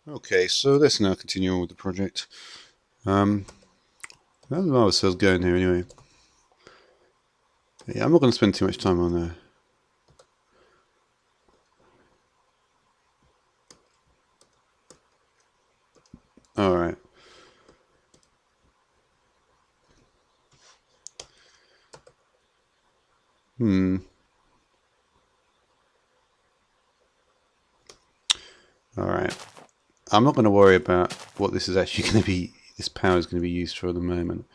Okay, so let's now continue on with the project. How's the lava cells going here anyway? Yeah, I'm not going to spend too much time on there. Alright. Alright. I'm not going to worry about what this is actually going to be, this power is going to be used for at the moment.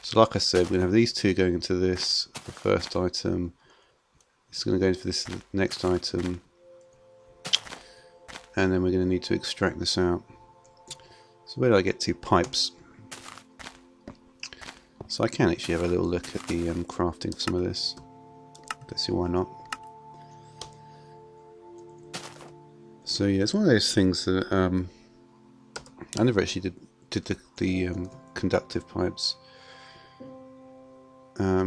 So like I said, we're going to have these two going into this, the first item. It's going to go into this next item. And then we're going to need to extract this out. So where do I get to? Pipes. So I can actually have a little look at the crafting of some of this. Let's see why not. So yeah, it's one of those things that I never actually did the conductive pipes. Let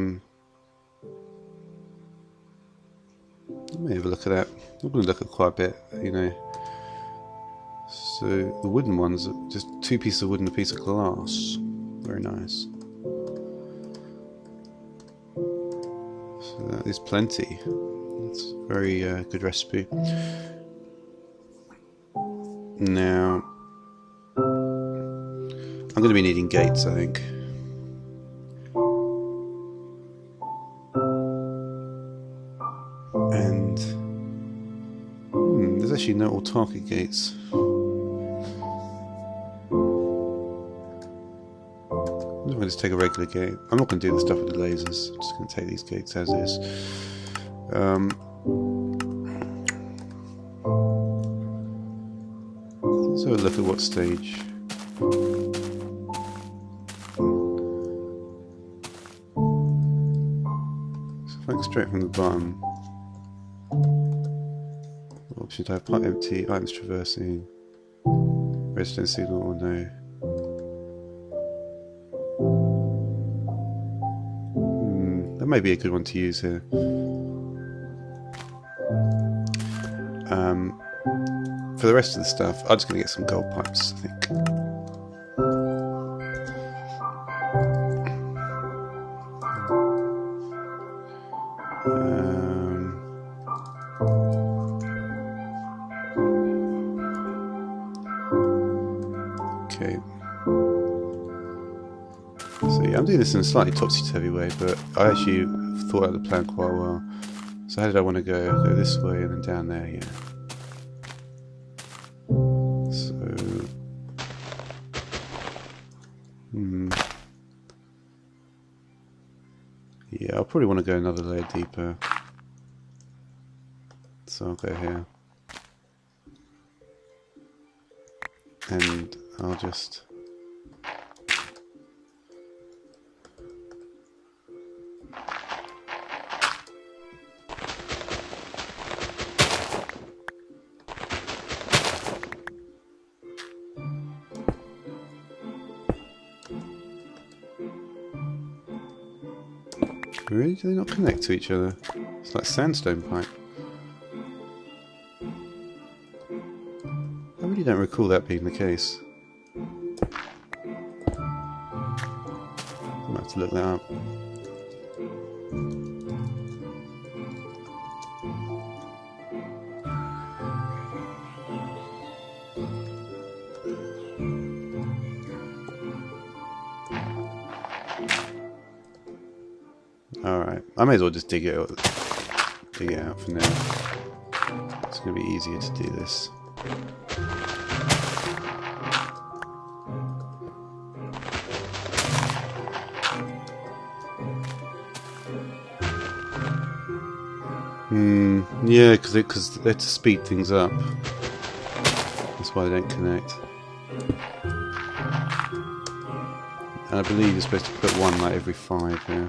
me have a look at that. I'm going to look at quite a bit, you know. So the wooden ones, just two pieces of wood and a piece of glass. Very nice. So that is plenty. That's a very good recipe. Now, I'm going to be needing gates, I think. And there's actually no autarkic gates. I'm going to just take a regular gate. I'm not going to do the stuff with the lasers. I'm just going to take these gates as is. Let's have a look at what stage. So if I go straight from the bottom, what option do I have? Pipe empty, items traversing, resident signal or no. That may be a good one to use here. For the rest of the stuff, I'm just going to get some gold pipes, I think. Okay. So yeah, I'm doing this in a slightly topsy-turvy way, but I actually thought out the plan quite well. So how did I want to go? Go this way and then down there, yeah. So... yeah, I'll probably want to go another layer deeper. So I'll go here. And I'll just... Really? Do they not connect to each other? It's like sandstone pipe. I really don't recall that being the case. I'll have to look that up. Alright, I may as well just dig it out for now. It's going to be easier to do this. Yeah, because they're to speed things up. That's why they don't connect. And I believe you're supposed to put one like every 5 here.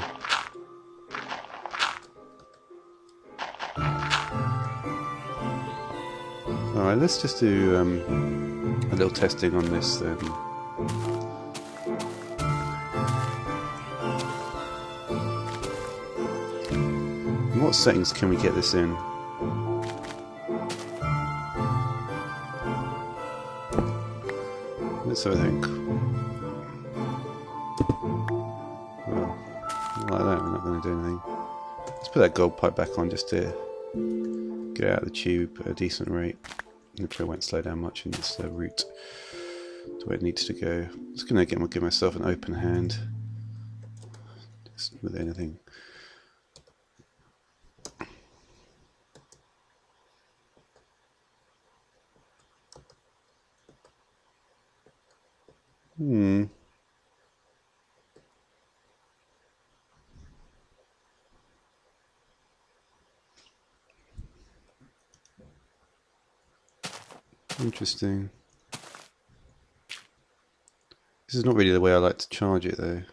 Alright, let's just do a little testing on this then. In what settings can we get this in? Let's have a think. Well, like that, we're not going to do anything. Let's put that gold pipe back on just to get it out of the tube at a decent rate. Hopefully it won't slow down much in this route to where it needs to go. I'm just going to give myself an open hand just with anything. Interesting. This is not really the way I like to charge it though.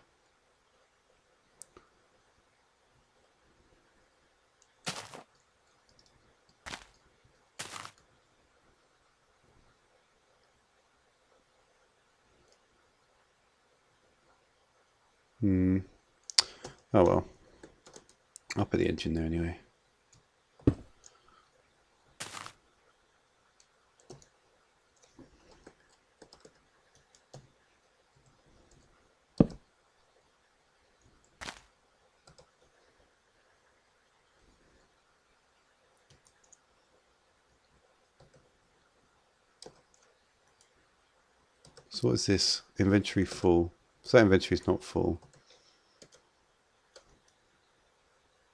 Oh well. I'll put the engine there anyway. So what is this? Inventory full. So that inventory is not full.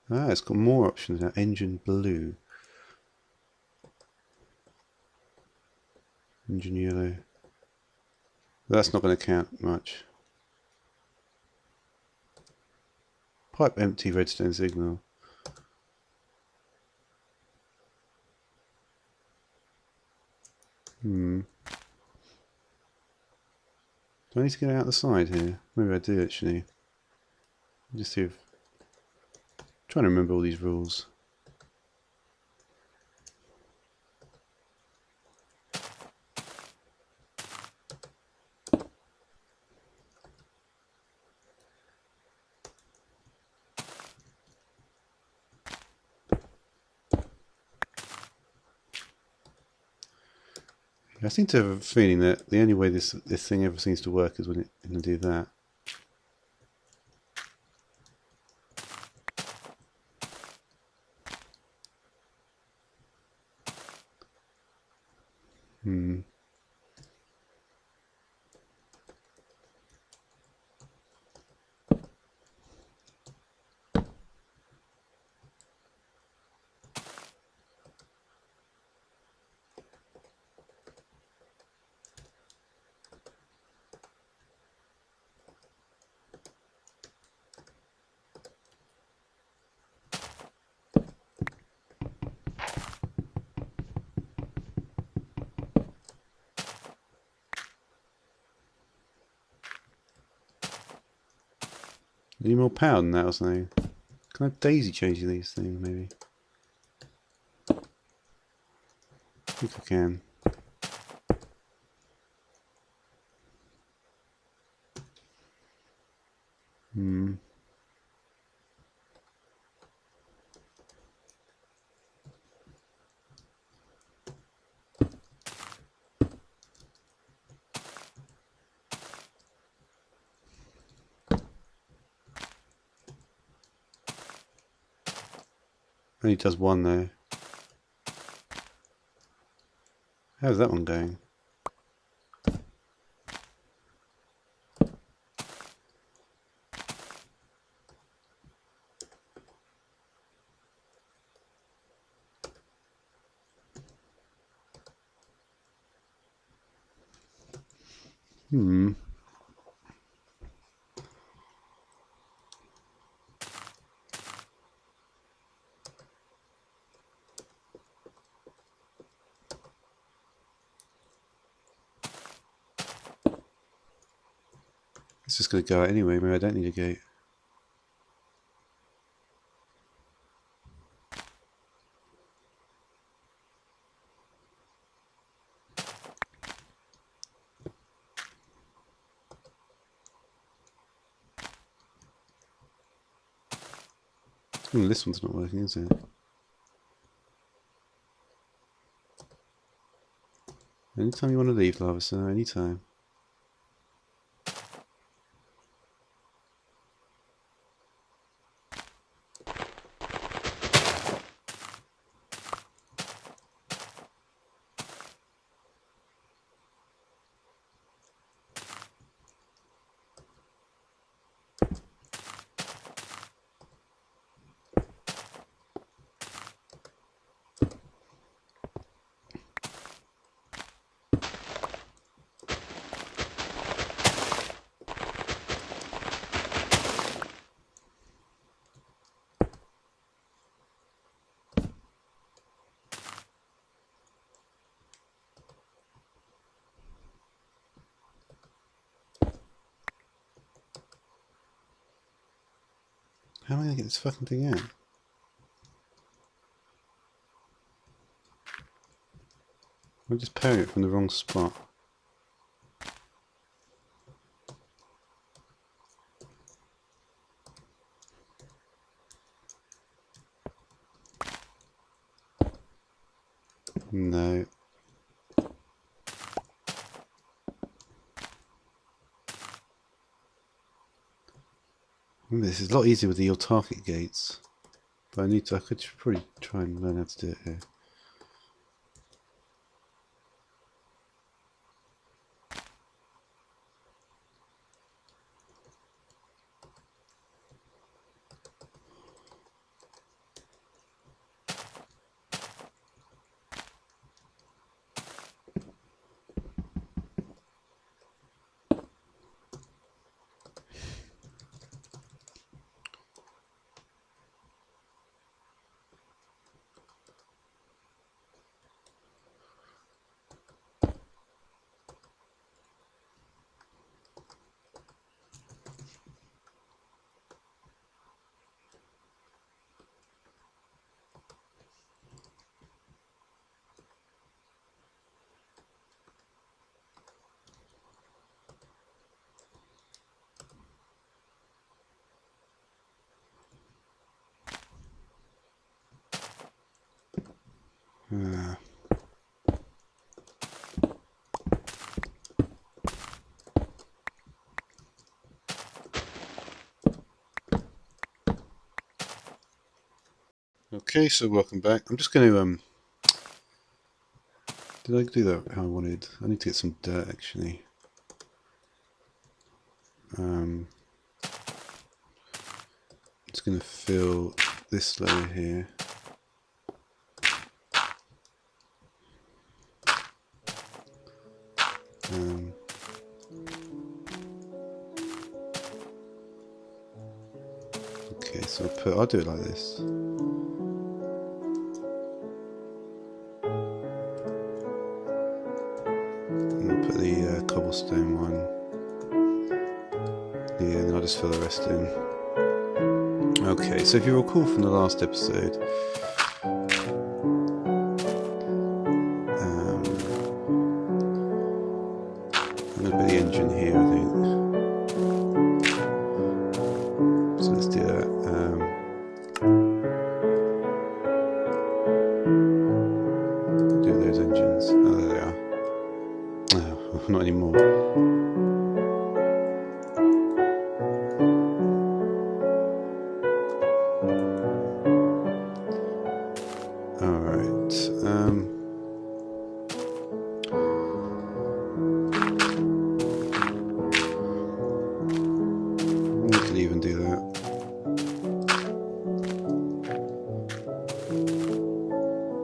Ah, it's got more options now. Engine blue. Engine yellow. That's not going to count much. Pipe empty, redstone signal. Do I need to get out the side here? Maybe I do actually. Just see if... I'm trying to remember all these rules. I seem to have a feeling that the only way this thing ever seems to work is when it can do that. Need more power than that or something? Can I daisy changing these things maybe? I think I can. Only does one though. How's that one going? It's just going to go out anyway. Maybe I don't need a gate. This one's not working, is it? Anytime you want to leave, Lava Sir, anytime. How am I going to get this fucking thing out? I'm just powering it from the wrong spot. No. This is a lot easier with the autarkic gates. But I could probably try and learn how to do it here. Okay, so welcome back. I'm just going to did I do that how I wanted? I need to get some dirt actually. Just going to fill this layer here. Okay, so I'll do it like this. Put the cobblestone one here, and then I'll just fill the rest in. Okay, so if you recall from the last episode, I'm going to put the engine here, I think. So let's do that. Do those engines. Oh, there they are. Oh, not anymore.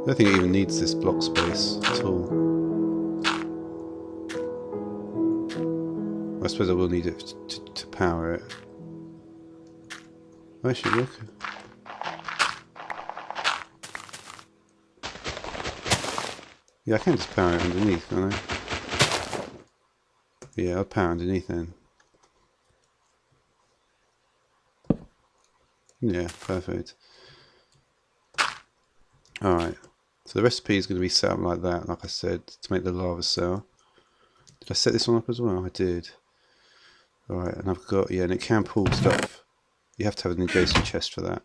I don't think it even needs this block space at all. I suppose I will need it to power it. Actually, look. Yeah, I can just power it underneath, can't I? Yeah, I'll power underneath then. Yeah, perfect. Alright, so the recipe is going to be set up like that, like I said, to make the lava cell. Did I set this one up as well? I did. Alright, and I've got, yeah, and it can pull stuff. You have to have an adjacent chest for that.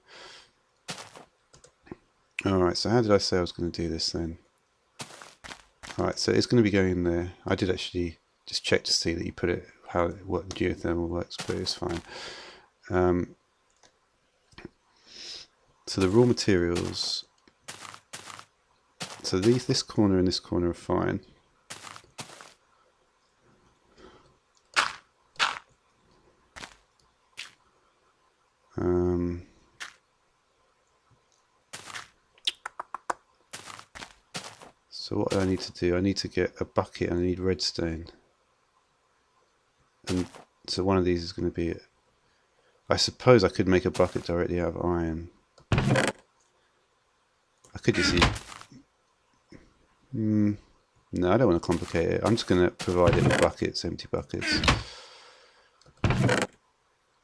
Alright, so how did I say I was going to do this then? Alright, so it's going to be going in there. I did actually just check to see that you put it, what the geothermal works, but it's fine. So the raw materials, so this corner and this corner are fine. So what do I need to do? I need to get a bucket and I need redstone. And so one of these is going to be it. I suppose I could make a bucket directly out of iron. I could just use... no, I don't want to complicate it. I'm just going to provide it with buckets, empty buckets.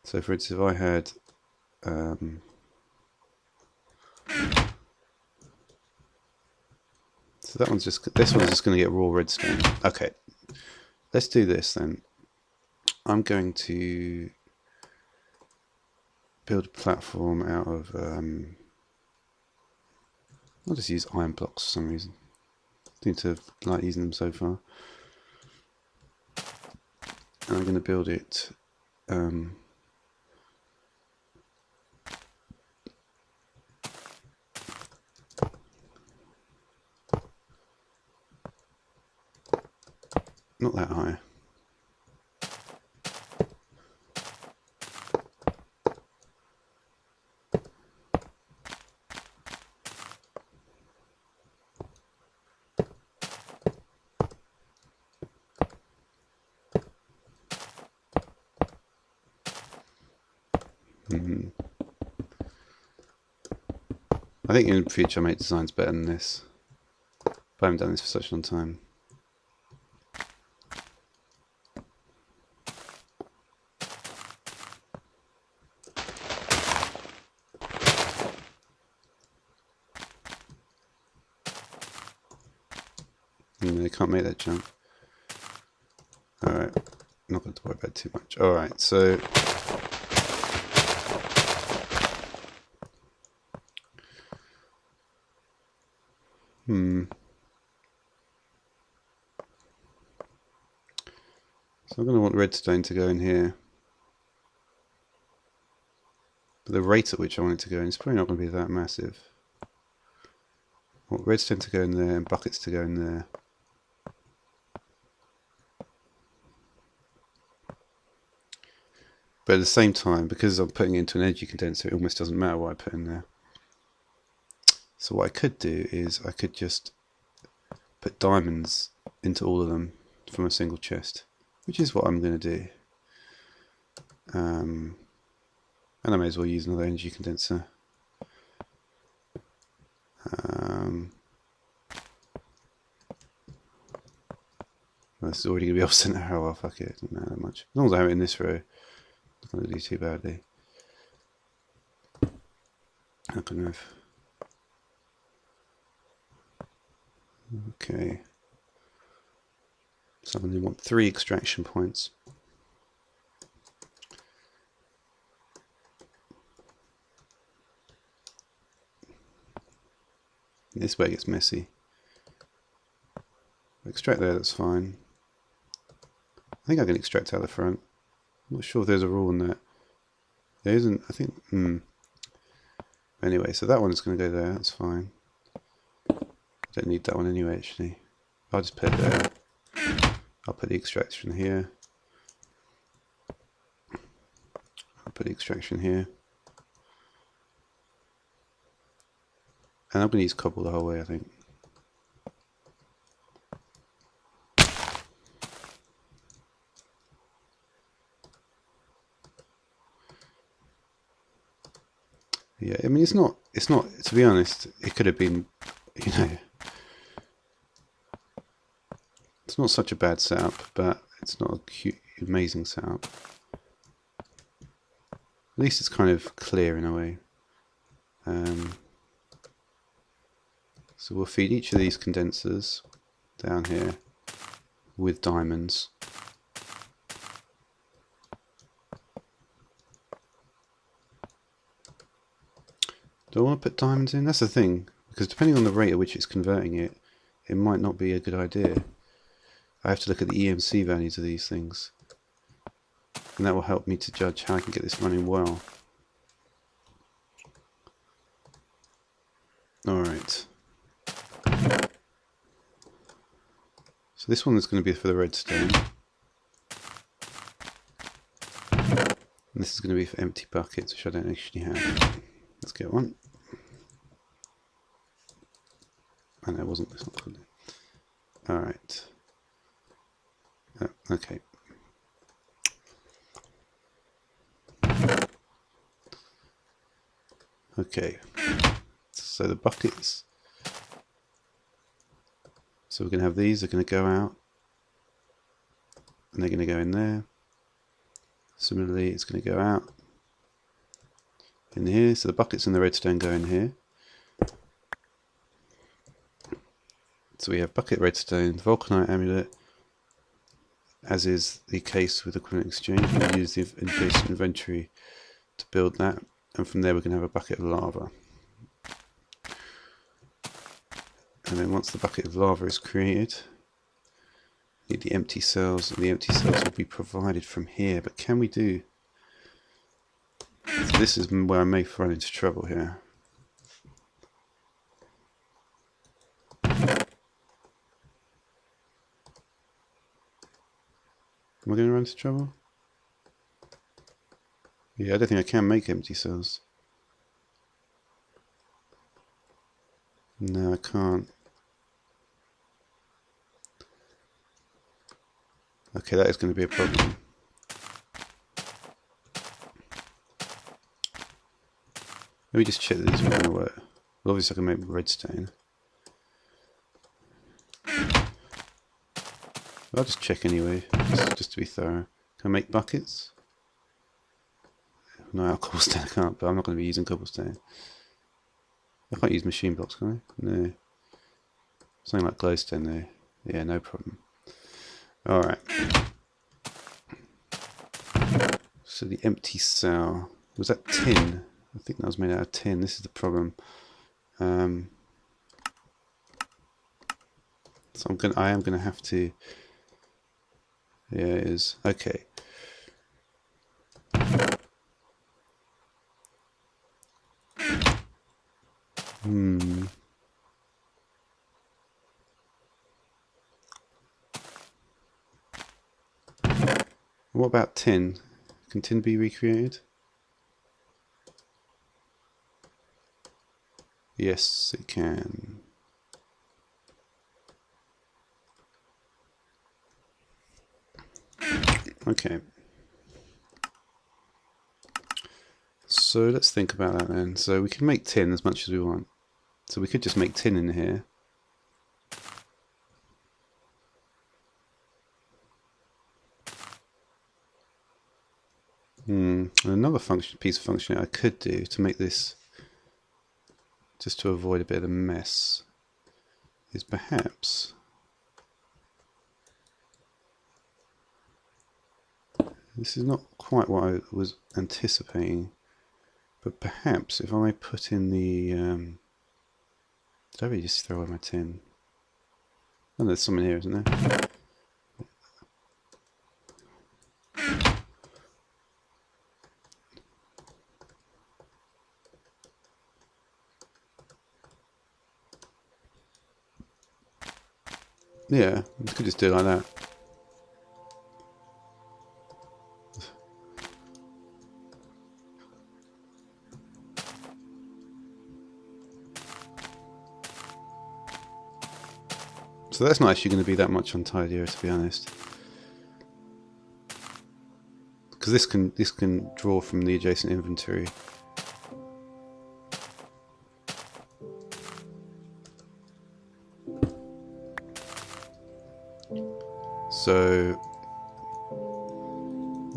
So for instance, if I had So that one's just, this one's just going to get raw redstone. Okay, let's do this then. I'm going to build a platform out of, I'll just use iron blocks for some reason. I seem to like using them so far. And I'm going to build it not that high. I think in the future I make designs better than this. But I haven't done this for such a long time. And they can't make that jump. Alright, not going to worry about it too much. Alright, so So I'm going to want redstone to go in here. But the rate at which I want it to go in is probably not going to be that massive. I want redstone to go in there and buckets to go in there. But at the same time, because I'm putting it into an energy condenser, it almost doesn't matter what I put in there. So what I could do is I could just put diamonds into all of them from a single chest, which is what I'm going to do. And I may as well use another energy condenser. This is already going to be off center. Oh well, fuck it, it doesn't matter that much. As long as I have it in this row, it's not going to do too badly. I can have. Okay. So I'm going to want 3 extraction points. This way it gets messy. Extract there, that's fine. I think I can extract out the front. I'm not sure if there's a rule in that. There isn't, I think. Anyway, so that one is going to go there, that's fine. Don't need that one anyway, actually. I'll just put it there. I'll put the extraction here. I'll put the extraction here. And I'm going to use cobble the whole way, I think. Yeah, I mean, it's not, to be honest, it could have been, you know, it's not such a bad setup, but it's not a cute, amazing setup. At least it's kind of clear in a way. So we'll feed each of these condensers down here with diamonds. Do I want to put diamonds in? That's the thing, because depending on the rate at which it's converting it, it might not be a good idea. I have to look at the EMC values of these things, and that will help me to judge how I can get this running well. Alright. So this one is going to be for the redstone. And this is going to be for empty buckets, which I don't actually have. Let's get one. Oh, no, it wasn't. It's not. Alright. Oh, okay. Okay. So the buckets. So we're going to have these, they're going to go out. And they're going to go in there. Similarly, it's going to go out. in here. So the buckets and the redstone go in here. So we have bucket redstone, vulcanite amulet, as is the case with equipment exchange. We use the adjacent inventory to build that, and from there we can have a bucket of lava. And then once the bucket of lava is created, we need the empty cells, and the empty cells will be provided from here. But can we do... So this is where I may run into trouble here. Am I going to run into trouble? Yeah, I don't think I can make empty cells. No, I can't. Okay, that is going to be a problem. Let me just check that these are going to work. Well, obviously I can make redstone. I'll just check anyway, just to be thorough. Can I make buckets? No, cobblestone I can't, but I'm not going to be using cobblestone. I can't use machine blocks, can I? No. Something like glowstone though. Yeah, no problem. Alright. So the empty cell. Was that tin? I think that was made out of tin. This is the problem. So I am gonna have to... Yeah, it is. Okay. What about tin? Can tin be recreated? Yes, it can. Okay. So let's think about that then. So we can make tin as much as we want. So we could just make tin in here. Another piece of functionality I could do to make this, just to avoid a bit of a mess, is perhaps this is not quite what I was anticipating, but perhaps if I put in the did I really just throw away my tin? Oh, there's some in here, isn't there? Yeah, we could just do it like that. So that's not actually going to be that much untidier, to be honest, because this can draw from the adjacent inventory. So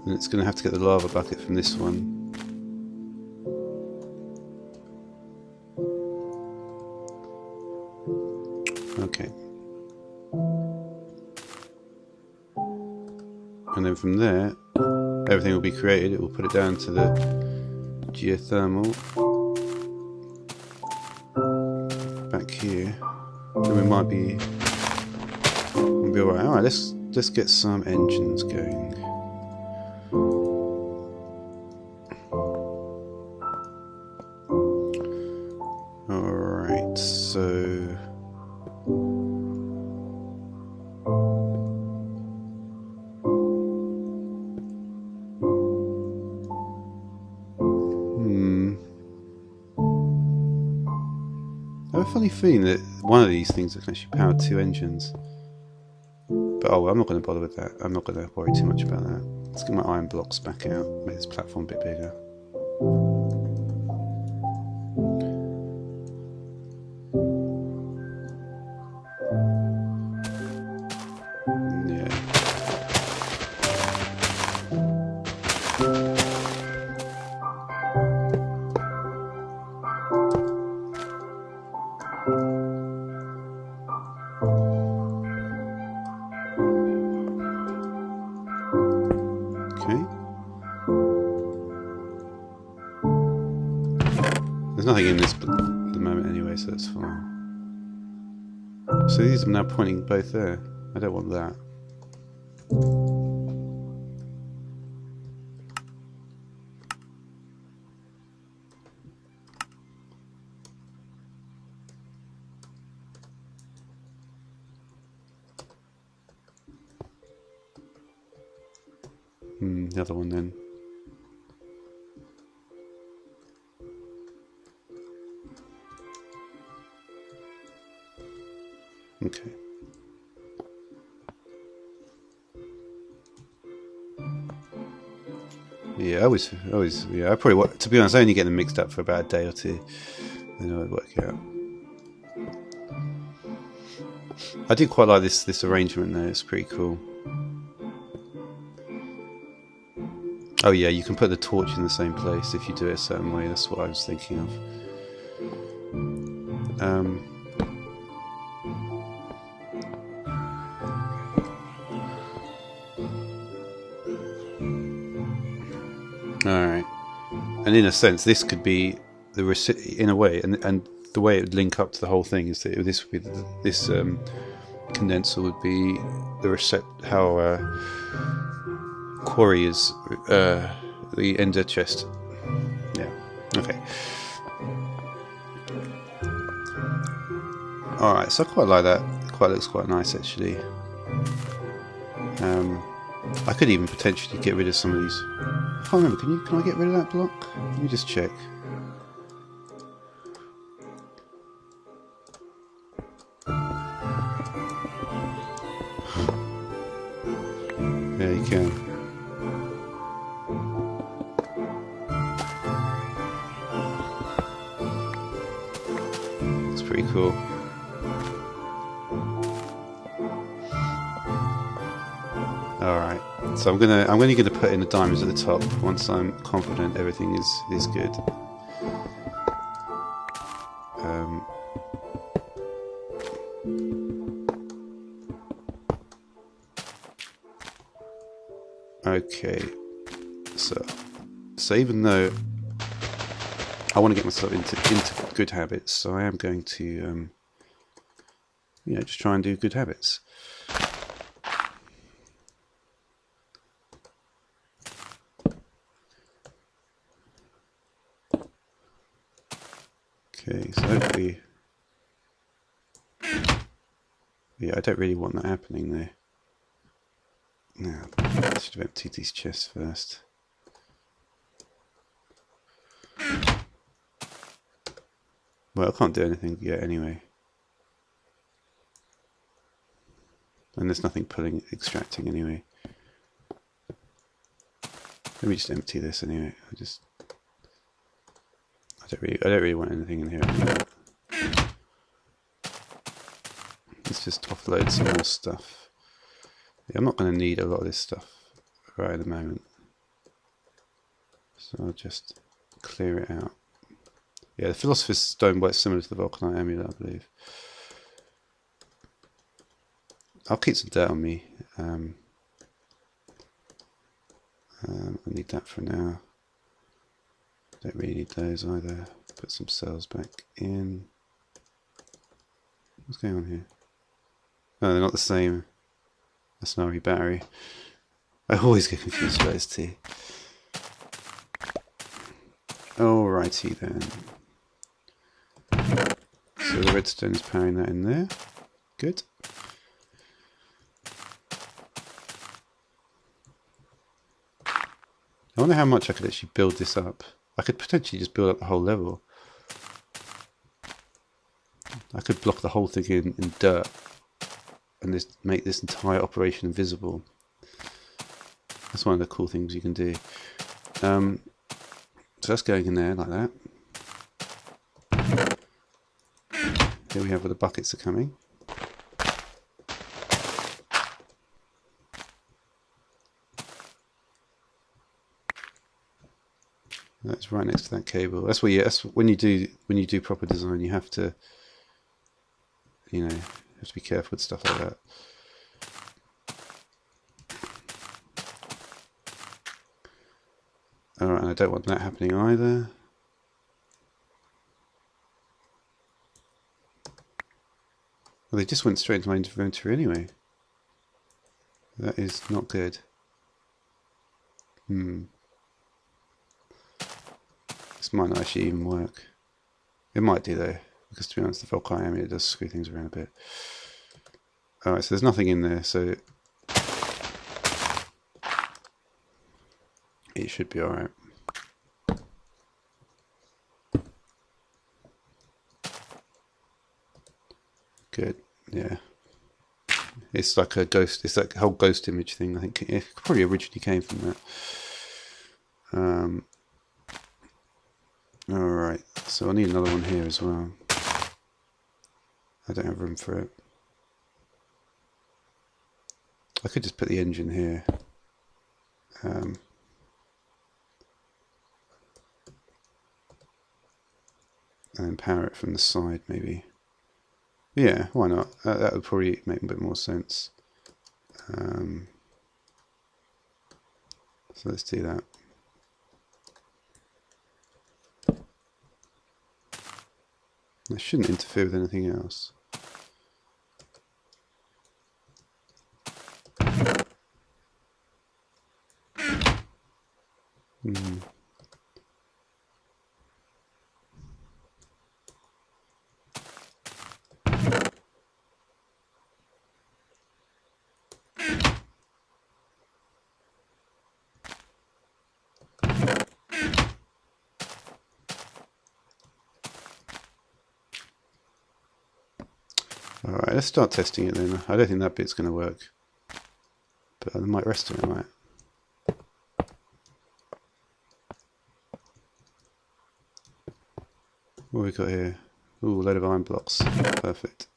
and it's going to have to get the lava bucket from this one. Okay. And then from there, everything will be created. It will put it down to the geothermal back here. Then we might be alright. Alright, let's get some engines going. Alright, so I have a funny feeling that one of these things can actually power 2 engines. But oh, well, I'm not going to bother with that. I'm not going to worry too much about that. Let's get my iron blocks back out, make this platform a bit bigger. Okay. There's nothing in this at the moment anyway, so that's fine. So these are now pointing both there. I don't want that. The other one then. Okay. Yeah, I always, yeah. I probably, to be honest, I only get them mixed up for about a day or two, then I'd work it out. I do quite like this arrangement though. It's pretty cool. Oh yeah, you can put the torch in the same place if you do it a certain way. That's what I was thinking of. Alright. And in a sense, this could be the in a way, and the way it would link up to the whole thing is that this would be this condenser would be the how quarry is the ender chest. Yeah. Okay. All right. So I quite like that. It looks quite nice actually. I could even potentially get rid of some of these. I can't remember. Can I get rid of that block? Let me just check. Yeah, you can. It's pretty cool. Alright, so I'm only gonna put in the diamonds at the top once I'm confident everything is good. Okay, so even though I want to get myself into good habits, so I am going to just try and do good habits. Okay, so hopefully, yeah, I don't really want that happening there. Now, I should have emptied these chests first. Well, I can't do anything yet anyway. And there's nothing extracting anyway. Let me just empty this anyway. I don't really want anything in here anymore. Let's just offload some more stuff. Yeah, I'm not going to need a lot of this stuff right at the moment. So I'll just clear it out. Yeah, the Philosopher's Stone works similar to the Vulcanite Amulet, I believe. I'll keep some dirt on me. I need that for now. Don't really need those either. Put some cells back in. What's going on here? No, they're not the same. That's an RE battery. I always get confused with those two. Alrighty then. So the redstone is powering that in there. Good. I wonder how much I could actually build this up. I could potentially just build up the whole level. I could block the whole thing in dirt and just make this entire operation invisible. That's one of the cool things you can do. So that's going in there like that. Here we have where the buckets are coming. That's right next to that cable. That's when you do proper design, you have to, you have to be careful with stuff like that. Alright, and I don't want that happening either. Well, they just went straight into my inventory anyway. That is not good. This might not actually even work. It might do though, because to be honest, the Volcanic Ammeter does screw things around a bit. Alright, so there's nothing in there, so it should be alright. Good, yeah. It's like a ghost, it's like a whole ghost image thing. I think it probably originally came from that. Alright, so I need another one here as well. I don't have room for it. I could just put the engine here. And then power it from the side maybe. Yeah, why not? That would probably make a bit more sense. So let's do that. That shouldn't interfere with anything else. Alright, let's start testing it then. I don't think that bit's going to work. But I might rest it, I might. What have we got here? Ooh, a load of iron blocks. Perfect.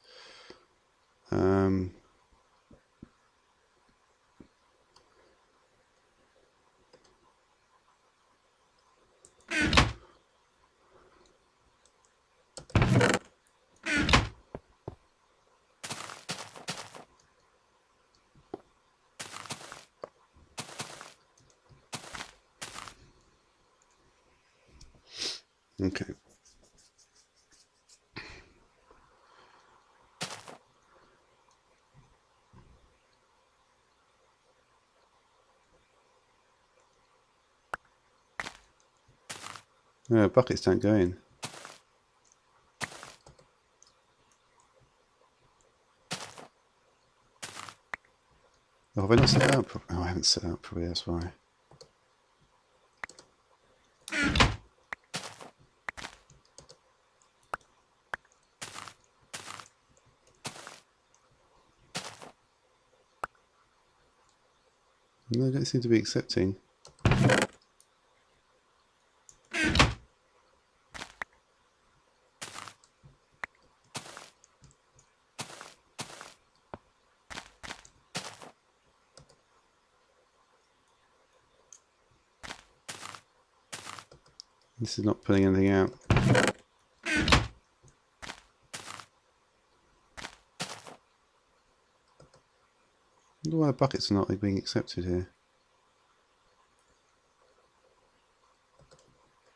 Okay. Yeah, buckets don't go in. Oh, have I not set it up? Oh, I haven't set it up properly, that's why. No, they don't seem to be accepting. This is not pulling anything out. I wonder why the buckets are not being accepted here.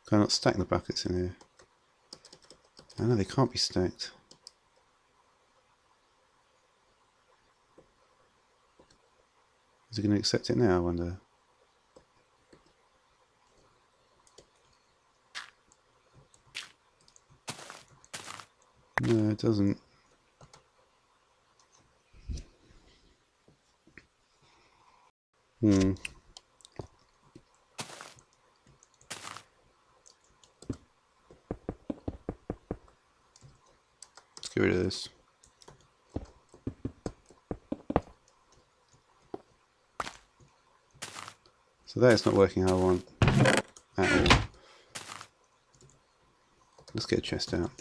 Can I not stack the buckets in here? Oh no, they can't be stacked. Is it going to accept it now, I wonder? No, it doesn't. Let's get rid of this. So that is not working how I want at all. Let's get a chest out.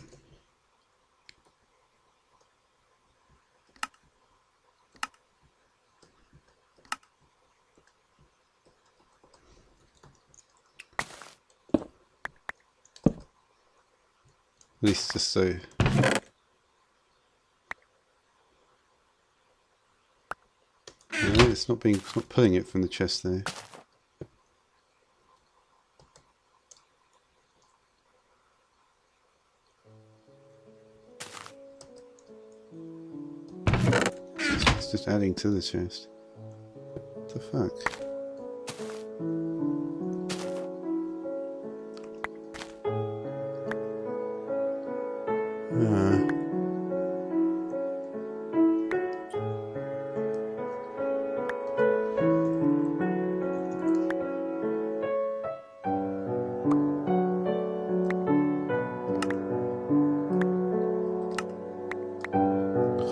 At least just so. No, it's not pulling it from the chest there. adding to the chest. What the fuck?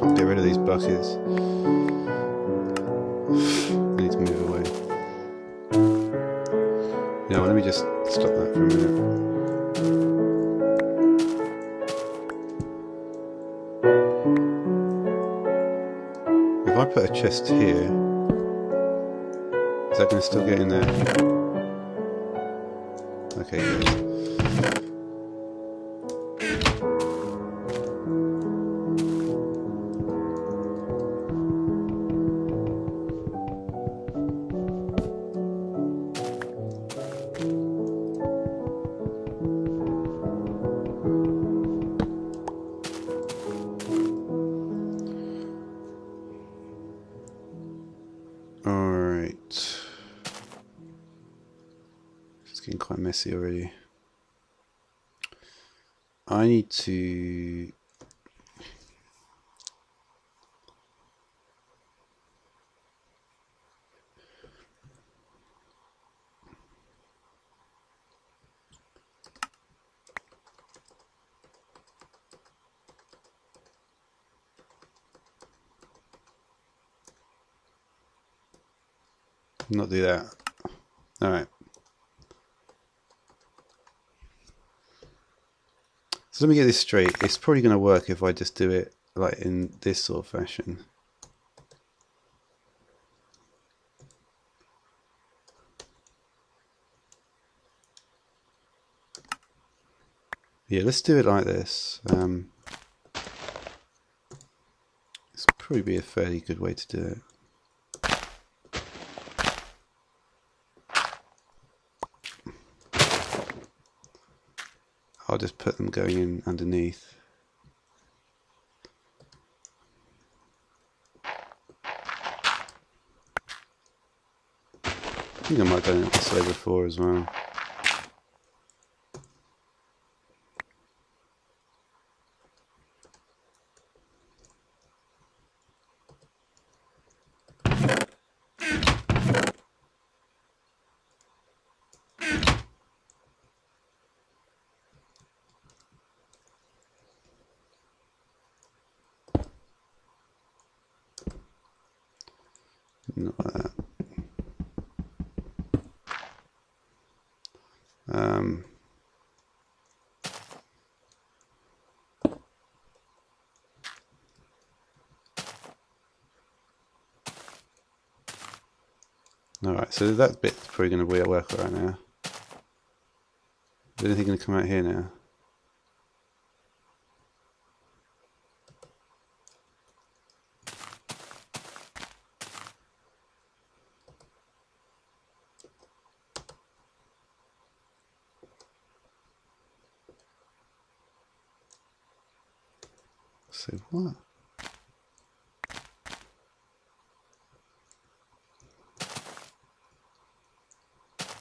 Can't get rid of these buckets. I need to move away. No, let me just stop that for a minute. If I put a chest here, is that going to still get in there? Okay, good. Alright. It's getting quite messy already. I need to... not do that. Alright. So let me get this straight. It's probably going to work if I just do it like in this sort of fashion. Yeah, let's do it like this. This will probably be a fairly good way to do it. I'll just put them going in underneath. I think I might have done it this way before as well. Not like that. Alright, so that bit's probably going to work right now. Is anything going to come out here now? So what?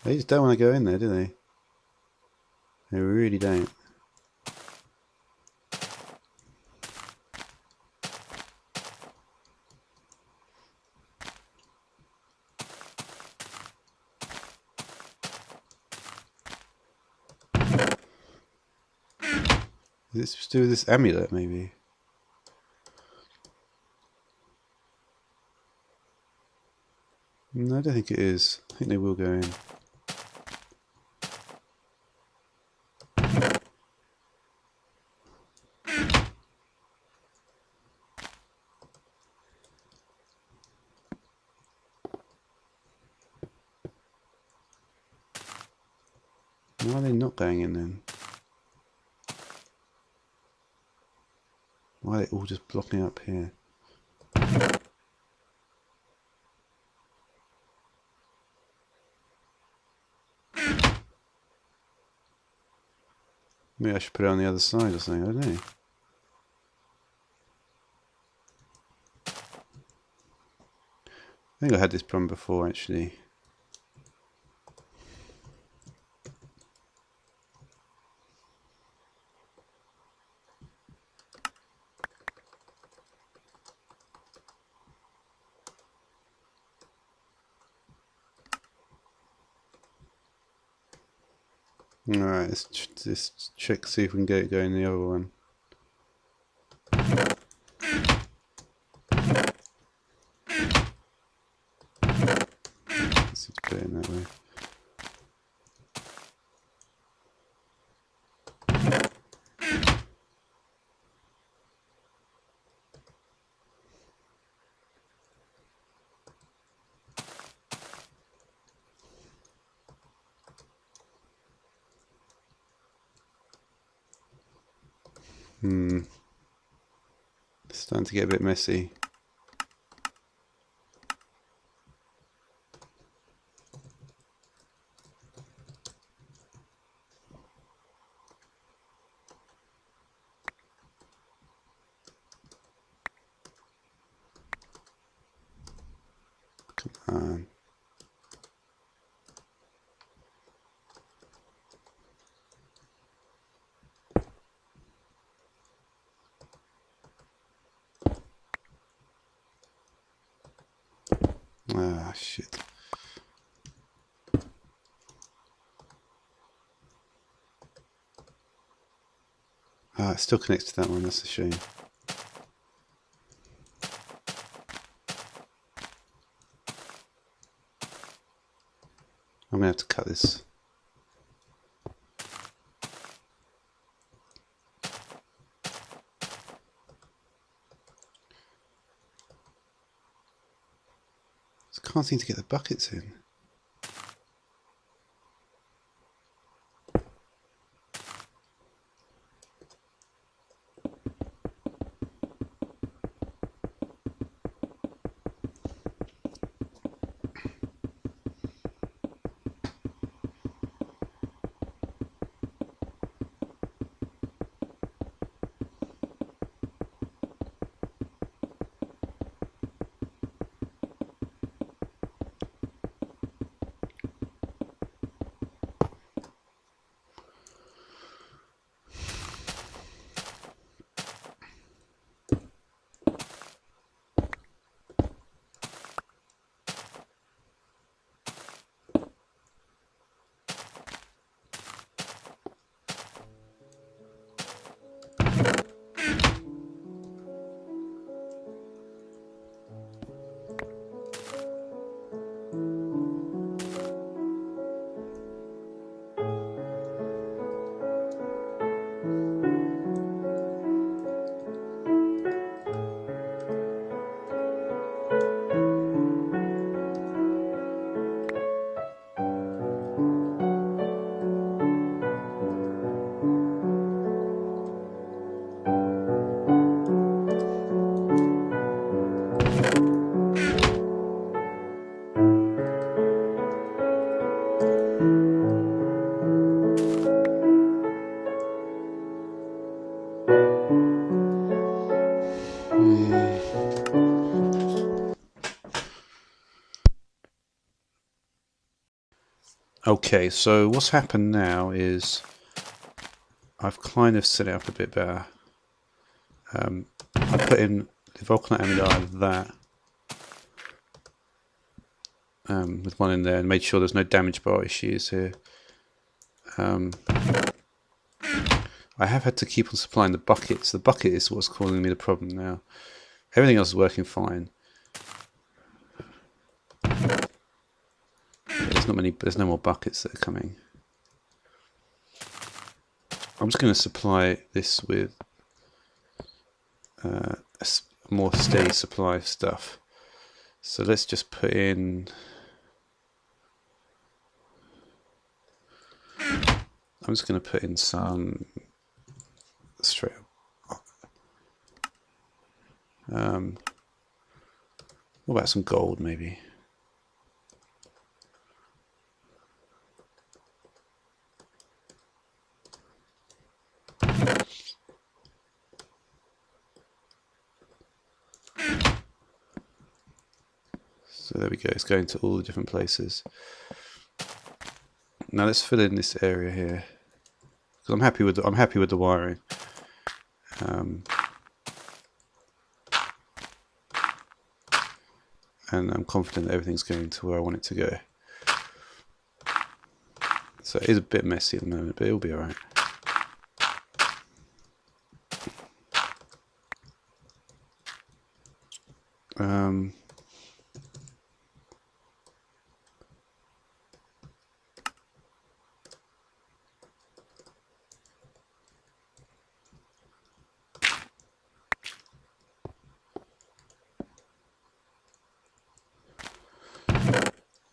They just don't want to go in there, do they? They really don't. Is it supposed to do with this amulet, maybe? No, I don't think it is. I think they will go in. Why are they not going in then? Why are they all just blocking up here? Maybe I should put it on the other side or something, I don't know. think I had this problem before actually. Alright, let's check, see if we can get it going the other one. Let's just put it in that way. It's starting to get a bit messy. Come on. Ah, shit. Ah, it still connects to that one, that's a shame. I'm going to have to cut this. I can't seem to get the buckets in. Okay, so what's happened now is I've kind of set it up a bit better. I put in the vulcanite amide that with one in there and made sure there's no damage bar issues here. I have had to keep on supplying the buckets. The bucket is what's causing me the problem now. Everything else is working fine. There's no more buckets that are coming. I'm just going to supply this with a more steady supply of stuff. So let's just put in. I'm just going to put in some straight up. What about some gold maybe? So So there we go, it's going to all the different places. Now let's fill in this area here, because I'm happy with the wiring. And I'm confident that everything's going to where I want it to go. So it is a bit messy at the moment, but it'll be alright.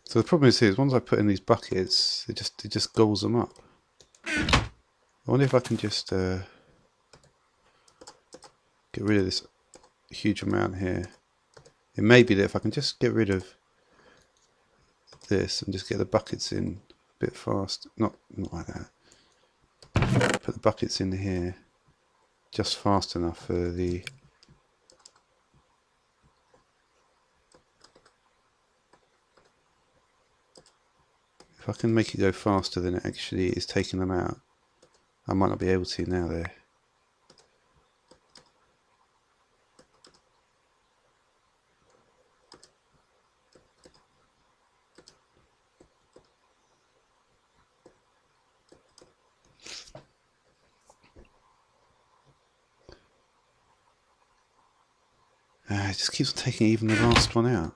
So the problem is once I put in these buckets, it just gobbles them up. I wonder if I can just get rid of this huge amount here. It may be that if I can just get rid of this and just get the buckets in a bit fast, not like that. Put the buckets in here just fast enough for the if I can make it go faster than it actually is taking them out. I might not be able to now though. It just keeps taking even the last one out.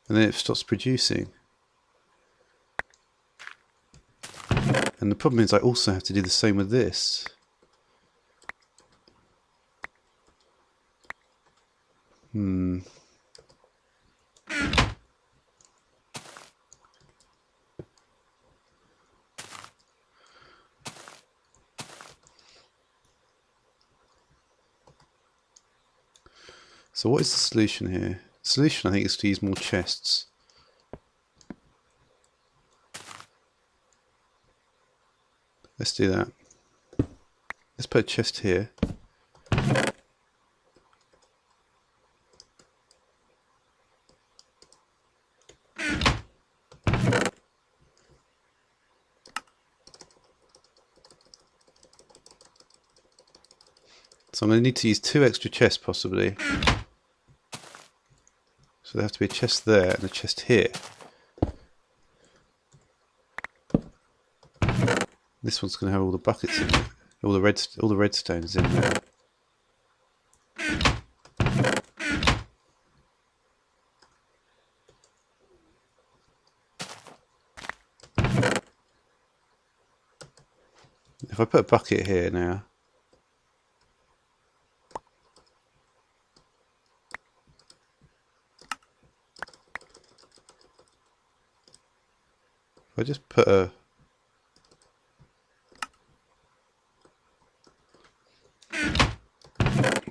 And then it stops producing. And the problem is I also have to do the same with this. So what is the solution here? The solution I think is to use more chests. Let's do that. Let's put a chest here. So I'm going to need to use 2 extra chests possibly. So there have to be a chest there and a chest here. This one's going to have all the buckets in it. All the redstones in there. If I put a bucket here now, if I just put a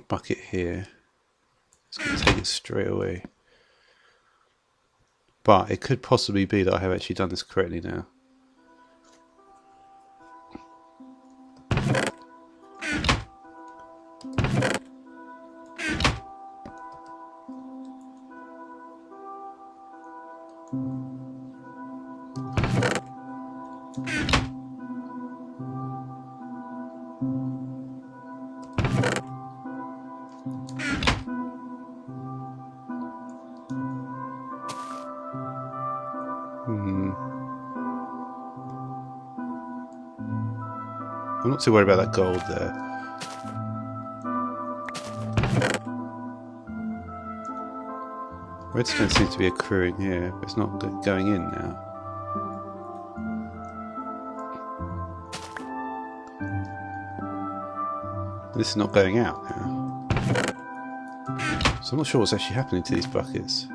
bucket here, it's going to take it straight away. But it could possibly be that I have actually done this correctly now. I'm not too worried about that gold there. Redstone seems to be accruing here, but it's not going in now. This is not going out now. So I'm not sure what's actually happening to these buckets.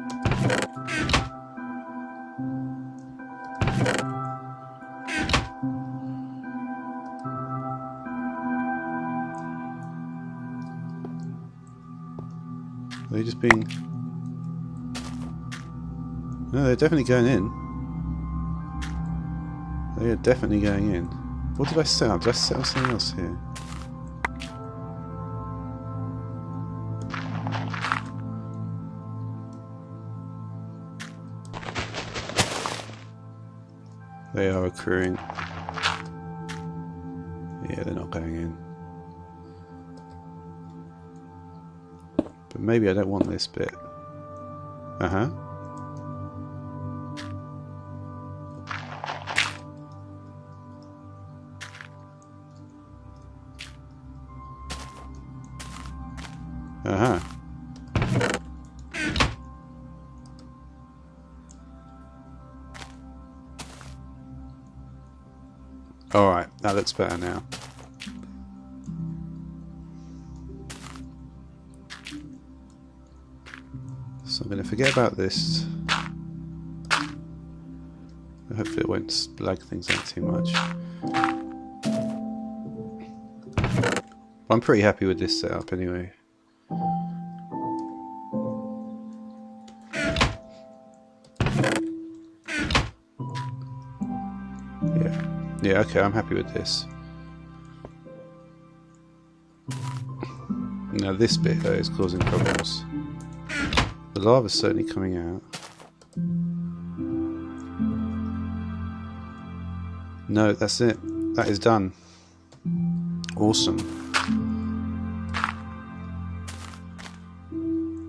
Are they just being... No, they're definitely going in. They are definitely going in. What did I set up? Did I set up something else here? They are accruing. Yeah, they're not going in. But maybe I don't want this bit. Uh-huh. Uh-huh. Alright, that looks better now. So I'm going to forget about this. Hopefully it won't lag things out too much. I'm pretty happy with this setup anyway. Yeah, okay, I'm happy with this. Now this bit though is causing problems. The lava's certainly coming out. No, that's it. That is done. Awesome.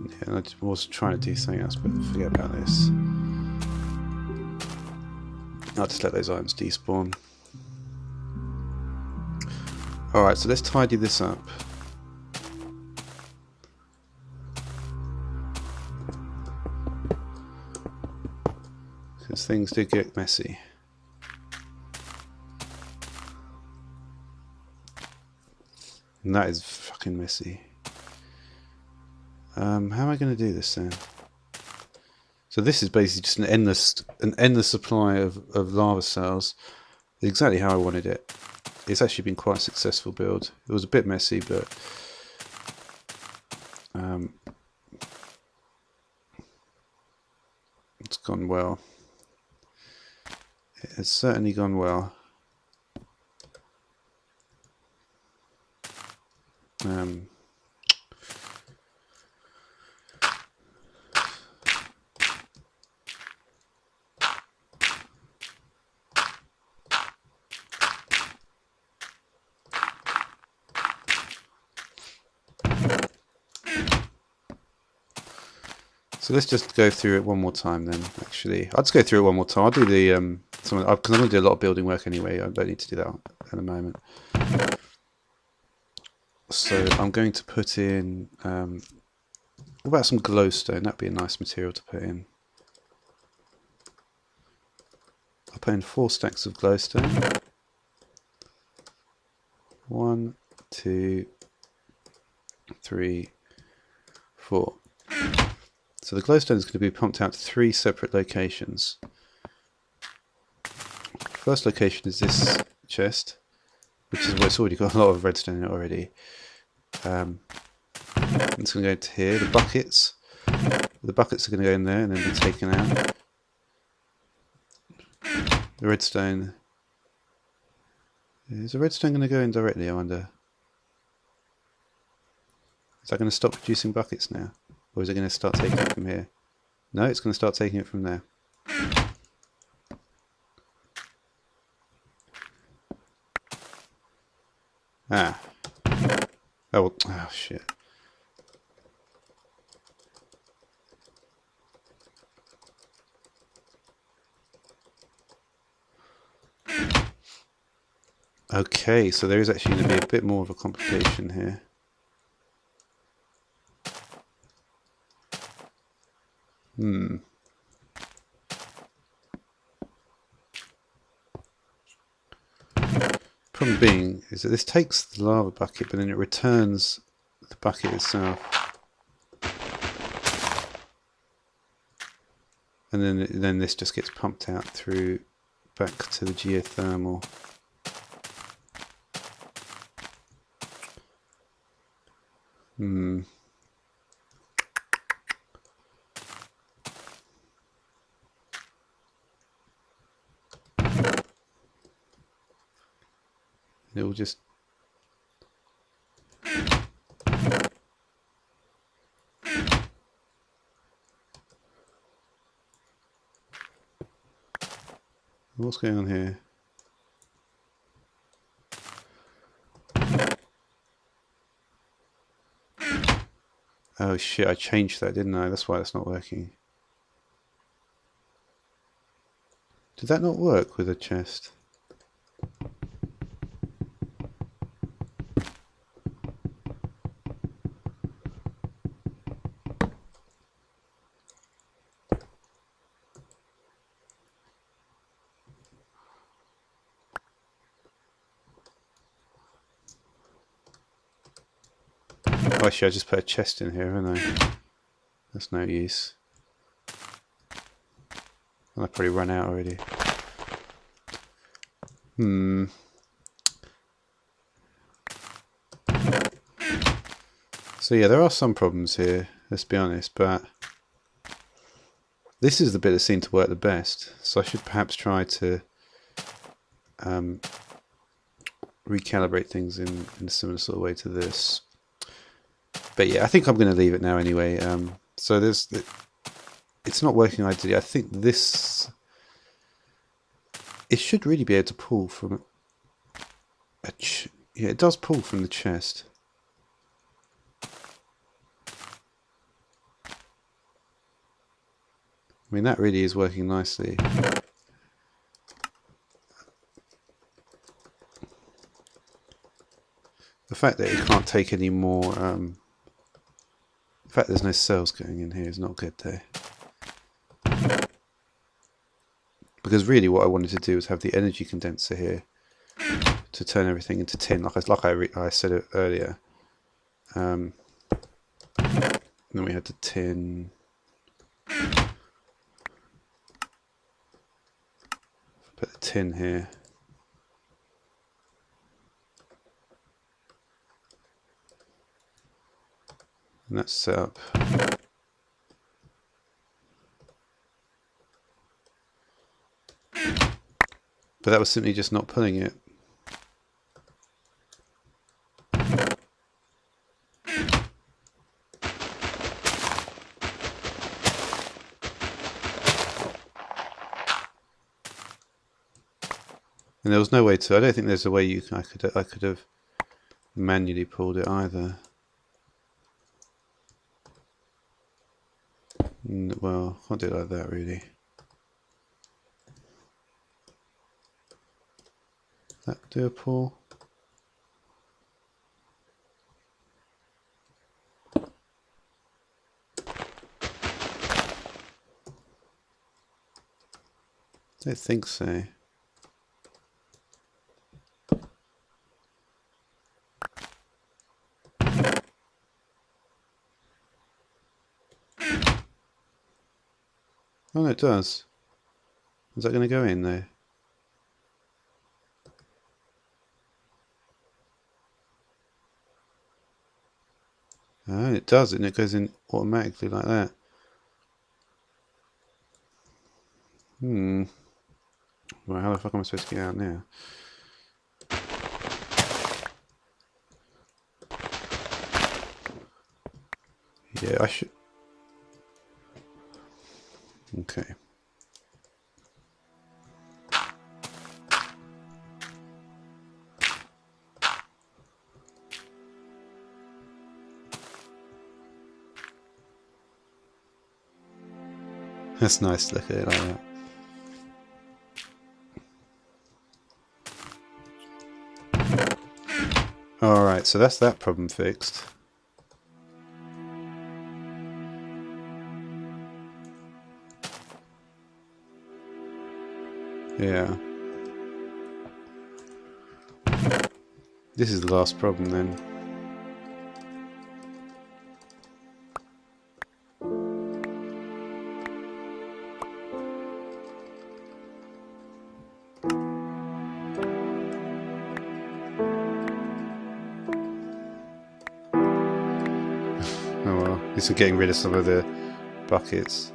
Yeah, I was trying to do something else, but forget about this. I'll just let those items despawn. Alright, so let's tidy this up. Because things do get messy. And that is fucking messy. How am I going to do this then? So this is basically just an endless supply of lava cells. Exactly how I wanted it. It's actually been quite a successful build. It was a bit messy, but it's gone well. It has certainly gone well. So let's just go through it one more time then, actually. I'll just go through it one more time. I'll do the, because I'm going to do a lot of building work anyway. I don't need to do that at the moment. So I'm going to put in, what about some glowstone? That'd be a nice material to put in. I'll put in 4 stacks of glowstone. 1, 2, 3, 4. So the glowstone is going to be pumped out to 3 separate locations. First location is this chest, which is where it's already got a lot of redstone in it already. It's going to go into here. The buckets are going to go in there and then be taken out. The redstone. Is the redstone going to go in directly, I wonder? Is that going to stop producing buckets now? Or is it going to start taking it from here? No, it's going to start taking it from there. Ah. Oh, oh shit. Okay, so there is actually going to be a bit more of a complication here. Problem being is that this takes the lava bucket, but then it returns the bucket itself. And then this just gets pumped out through back to the geothermal. It will just What's going on here? Oh shit, I changed that, didn't I? That's why it's not working. Did that not work with a chest? Oh, actually, I just put a chest in here, haven't I? That's no use. And I've probably run out already. So yeah, there are some problems here, let's be honest, but this is the bit that seemed to work the best. So I should perhaps try to recalibrate things in a similar sort of way to this. But yeah, I think I'm going to leave it now anyway. So it's not working ideally. I think this, it should really be able to pull from yeah, it does pull from the chest. I mean, that really is working nicely. The fact that it can't take any more, the fact there's no cells going in here is not good though. Because really what I wanted to do was have the energy condenser here to turn everything into tin, like I said it earlier. And then we had the tin. Put the tin here. And that's set up. But that was simply just not pulling it. And there was no way to, I don't think there's a way I could have manually pulled it either. Well, can't do it like that really. That do a pull? I don't think so. Oh, it does. Is that going to go in though? Oh, it does, and it goes in automatically like that. Well, how the fuck am I supposed to get out now? Yeah, I should. Okay. That's nice to look at it like that. Alright, so that's that problem fixed. Yeah. This is the last problem then. Oh well, at least we're getting rid of some of the buckets.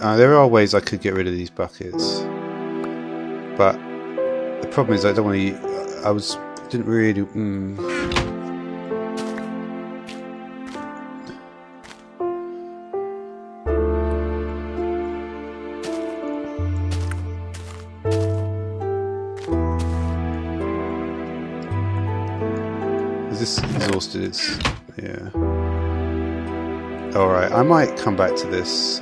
There are ways I could get rid of these buckets, but the problem is I don't want to. Didn't really. Is this exhausted? It's yeah. All right, I might come back to this.